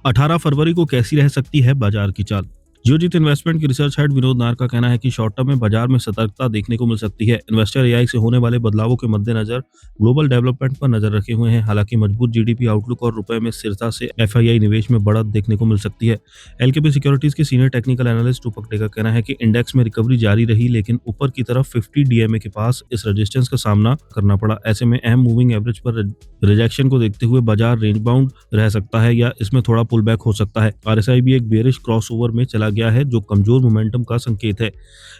18 फरवरी को कैसी रह सकती है बाजार की चाल? जियोजीत इन्वेस्टमेंट के रिसर्च हेड विनोद नायर का कहना है कि शॉर्ट टर्म में बाजार में सतर्कता देखने को मिल सकती है। इन्वेस्टर एआई से होने वाले बदलावों के मद्देनजर ग्लोबल डेवलपमेंट पर नजर रखे हुए हैं। हालांकि मजबूत जीडीपी आउटलुक और रुपए में स्थिरता से एफआईआई निवेश में बढ़त देखने को मिल सकती है। एलकेपी सिक्योरिटीज के सीनियर टेक्निकल एनालिस्ट रूपक डे का कहना है कि इंडेक्स में रिकवरी जारी रही, लेकिन ऊपर की तरफ 50 डीएमए के पास इस रेजिस्टेंस का सामना करना पड़ा। ऐसे में अहम मूविंग एवरेज पर रिजेक्शन को देखते हुए बाजार रेंज बाउंड रह सकता है या इसमें थोड़ा पुल बैक हो सकता है। आरएसआई भी एक बेरिश क्रॉसओवर में चला गया है, जो कमजोर मोमेंटम का संकेत है।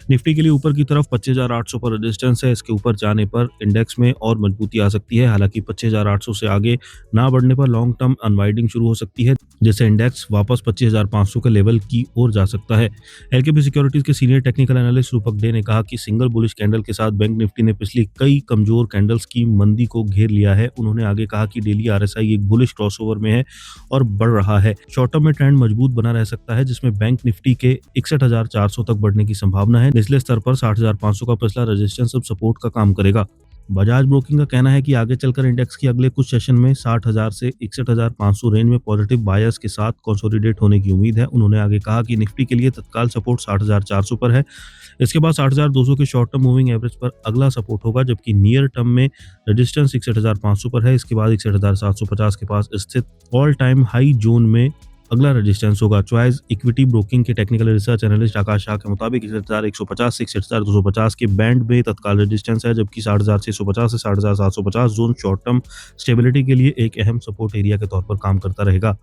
निफ्टी के लिए ऊपर की तरफ 25,800 पर रेजिस्टेंस है। इसके ऊपर जाने पर इंडेक्स में और मजबूती आ सकती है। हालांकि 25,800 से आगे ना बढ़ने पर लॉन्ग टर्म अनवाइडिंग शुरू हो सकती है, जिससे इंडेक्स वापस 25,500 के लेवल की ओर जा सकता है। एलकेपी सिक्योरिटीज के सीनियर टेक्निकल एनालिस्ट रूपक डे ने कहा कि सिंगल बुलिश कैंडल के साथ बैंक निफ्टी ने पिछली कई कमजोर कैंडल्स की मंदी को घेर लिया है। उन्होंने आगे कहा कि डेली आरएसआई एक बुलिश क्रॉसओवर में है और बढ़ रहा है। शॉर्ट टर्म में ट्रेंड मजबूत बना रह सकता है, जिसमें बैंक निफ्टी के 61,400 तक बढ़ने की संभावना है। निचले स्तर पर 60,500 का पिछला रेजिस्टेंस अब सपोर्ट का काम करेगा। बजाज ब्रोकिंग का कहना है कि आगे चलकर इंडेक्स की अगले कुछ सेशन में 60,000 से 61,500 रेंज में पॉजिटिव बायस के साथ कंसोलिडेट होने की उम्मीद है। उन्होंने आगे कहा कि निफ्टी के लिए तत्काल सपोर्ट 60,400 पर है। इसके बाद 60,200 के शॉर्ट टर्म मूविंग एवरेज पर अगला सपोर्ट होगा, जबकि नियर टर्म में रेजिस्टेंस 61,500 पर है। इसके बाद 61,750 के पास स्थित ऑल टाइम हाई जोन में अगला रेजिस्टेंस होगा। चॉइस इक्विटी ब्रोकिंग के टेक्निकल रिसर्च एनालिस्ट आकाश शाह के मुताबिक 61,150 से 61,250 के बैंड में तत्काल रेजिस्टेंस है, जबकि 60,650 से 60,750 जोन शॉर्ट टर्म स्टेबिलिटी के लिए एक अहम सपोर्ट एरिया के तौर पर काम करता रहेगा।